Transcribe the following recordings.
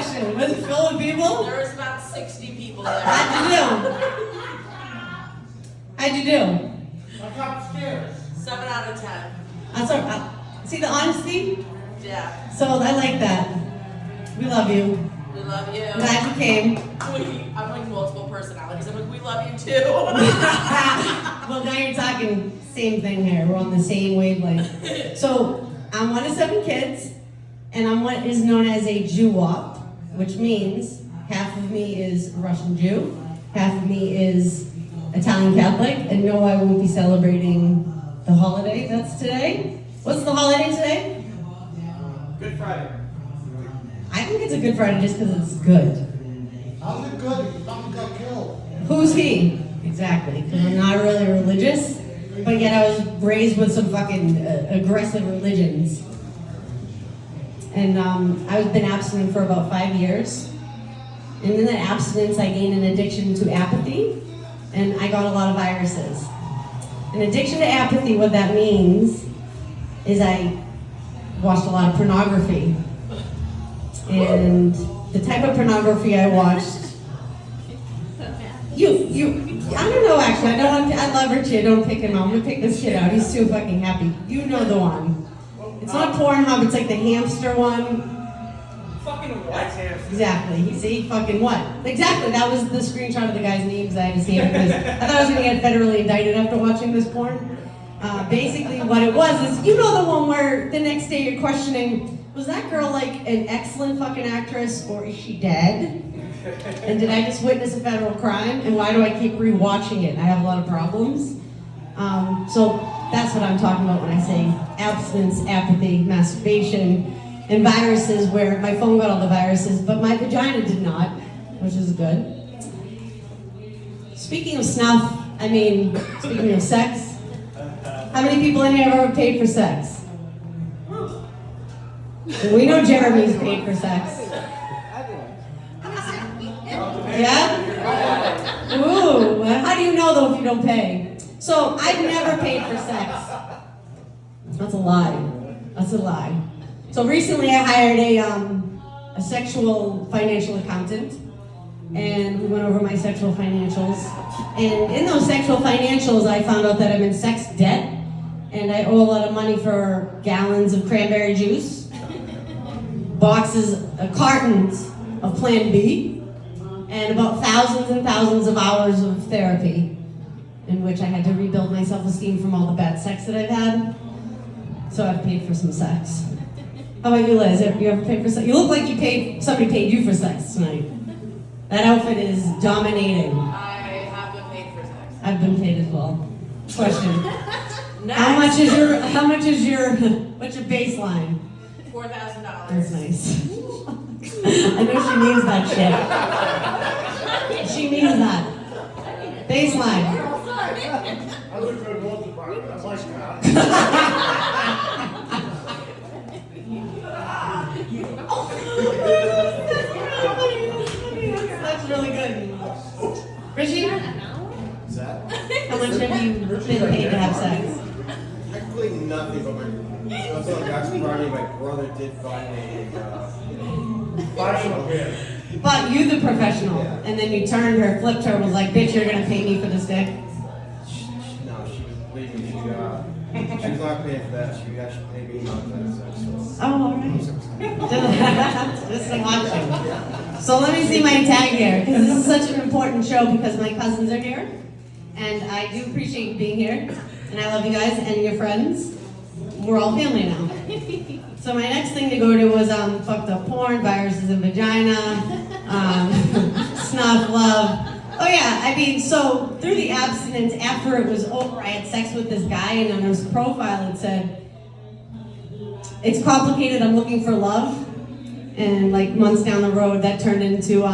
question. Was it filled with people? There was about 60 people there. How'd you do? I got upstairs. 7 out of 10. That's our, see the honesty? Yeah. So I like that. We love you. We love you. Glad you came. I'm like multiple personalities. I'm like, we love you too. Well, now you're talking same thing here. We're on the same wavelength. So I'm one of 7 kids, and I'm what is known as a Jew-wop, which means half of me is Russian Jew, half of me is Italian Catholic, and no, I won't be celebrating the holiday that's today. What's the holiday today? Good Friday. I think it's a Good Friday just because it's good. How's it good? Someone got killed. Who's he? Exactly, because I'm not really religious, but yet I was raised with some fucking aggressive religions. And I've been abstinent for about 5 years. And in that abstinence, I gained an addiction to apathy, and I got a lot of viruses. An addiction to apathy, what that means is I watched a lot of pornography. And the type of pornography I watched, I don't know actually, I love Richie, don't pick him out. I'm gonna pick this kid out, he's too fucking happy. You know the one. It's not Pornhub, it's like the hamster one. Fucking what? Exactly, you see, fucking what? Exactly, that was the screenshot of the guy's name because I had to see it because I thought I was gonna get federally indicted after watching this porn. Basically what it was is, you know the one where the next day you're questioning, was that girl like an excellent fucking actress or is she dead? And did I just witness a federal crime? And why do I keep rewatching it? I have a lot of problems. So that's what I'm talking about when I say abstinence, apathy, masturbation, and viruses where my phone got all the viruses, but my vagina did not, which is good. Speaking of snuff, speaking of sex, how many people in here have ever paid for sex? We know Jeremy's paid for sex. Yeah? Ooh, how do you know though if you don't pay? So I've never paid for sex. That's a lie. That's a lie. So recently I hired a sexual financial accountant, and we went over my sexual financials. And in those sexual financials, I found out that I'm in sex debt, and I owe a lot of money for gallons of cranberry juice, cartons of Plan B, and about thousands and thousands of hours of therapy, in which I had to rebuild my self-esteem from all the bad sex that I've had. So I've paid for some sex. How about you, Liz? You ever paid for sex? You look like somebody paid you for sex tonight. That outfit is dominating. I have been paid for sex. I've been paid as well. Question. Next. What's your baseline? $4,000. That's nice. I know she means that shit. She means that. Baseline. I live in the North Department. That's like that. That's really good. Richie? Is that? How much have you been paid to have sex? Actually, nothing, but I was on Jaques' party. My brother did find a Professional here. But you the professional, and then you turned her, flipped her, was like, bitch, you're gonna pay me for this dick? No, she was leaving. She was not paying for that. She actually paid me not for that sex. Oh, all right. Just watching. So let me see my tag here, because this is such an important show because my cousins are here, and I do appreciate you being here, and I love you guys and your friends. We're all family now. So my next thing to go to was fucked up porn, viruses in vagina, snuff, love. Oh yeah, so through the abstinence, after it was over, I had sex with this guy, and on his profile it said, it's complicated, I'm looking for love. And like months down the road, that turned into,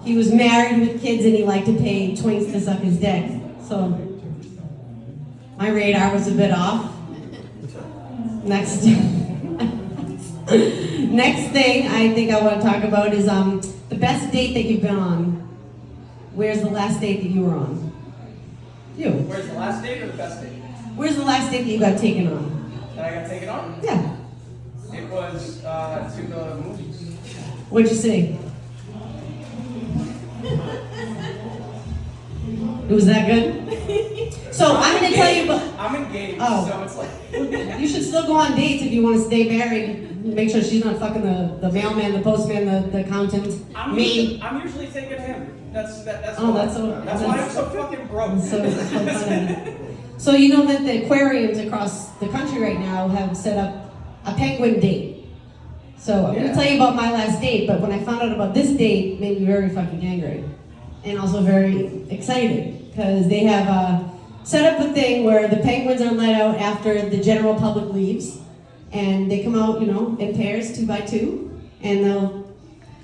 he was married with kids and he liked to pay twinks to suck his dick. So my radar was a bit off. Next thing I think I want to talk about is the best date that you've been on. Where's the last date that you were on? You. Where's the last date or the best date? Where's the last date that you got taken on? That I got taken on? Yeah. It was to the movies. What'd you see? It was that good? So I'm going to tell you about... I'm engaged, Oh. so it's like. You should still go on dates if you want to stay married. Make sure she's not fucking the mailman, the postman, the accountant, I'm me. usually taking him. That's Oh, why. that's so... That's why I'm so fucking broke. So funny. So you know that the aquariums across the country right now have set up a penguin date. So I'm gonna tell you about my last date, but when I found out about this date, it made me very fucking angry. And also very excited, because they have set up a thing where the penguins are let out after the general public leaves. And they come out, in pairs, 2 by 2, and they'll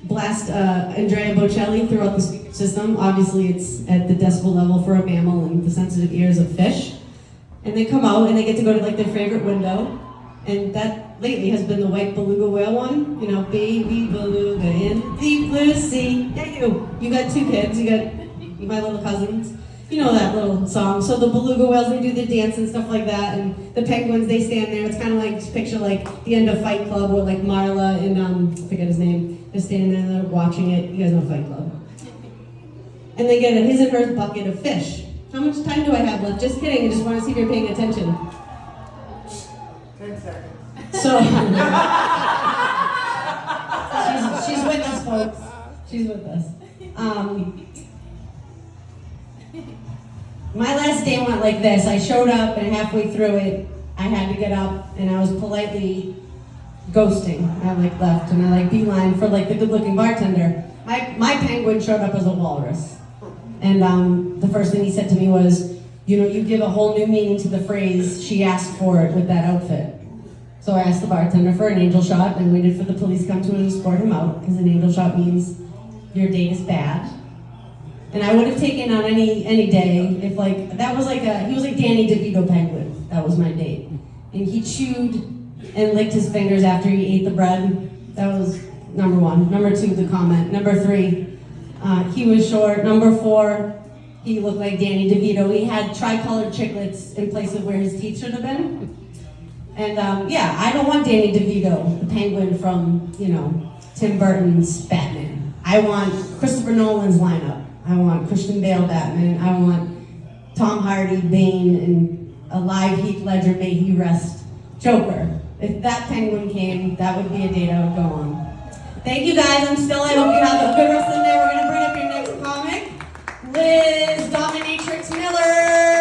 blast Andrea Bocelli throughout the speaker system. Obviously, it's at the decibel level for a mammal and the sensitive ears of fish. And they come out and they get to go to like their favorite window. And that lately has been the white beluga whale one. Baby beluga in deep blue sea. Yeah, you got 2 kids. You got my little cousins. You know that little song. So the beluga whales, they do the dance and stuff like that. And the penguins, they stand there. It's kind of like, just picture like the end of Fight Club where like Marla and, I forget his name. They're standing there and they're watching it. You guys know Fight Club. And they get a his and hers bucket of fish. How much time do I have left? Just kidding. I just want to see if you're paying attention. 10 seconds. So, she's with us, folks. She's with us. My last day went like this. I showed up, and halfway through it, I had to get up, and I was politely ghosting. I left, and I beeline for the good-looking bartender. My penguin showed up as a walrus. And the first thing he said to me was, you give a whole new meaning to the phrase, she asked for it with that outfit. So I asked the bartender for an angel shot and waited for the police to come to and escort him out, because an angel shot means your date is bad. And I would have taken on any day if he was like Danny DeVito penguin. That was my date. And he chewed and licked his fingers after he ate the bread. That was number 1. Number 2, the comment. Number 3, he was short. Number 4, he looked like Danny DeVito. He had tricolored chiclets in place of where his teeth should have been. And I don't want Danny DeVito, the penguin from, Tim Burton's Batman. I want Christopher Nolan's lineup. I want Christian Bale Batman. I want Tom Hardy, Bane, and a live Heath Ledger, may he rest, Joker. If that penguin came, that would be a date I would go on. Thank you guys. I'm Stella. I hope you have a good rest of the day. We're going to bring up your next comic, Liz Dominatrix Miller.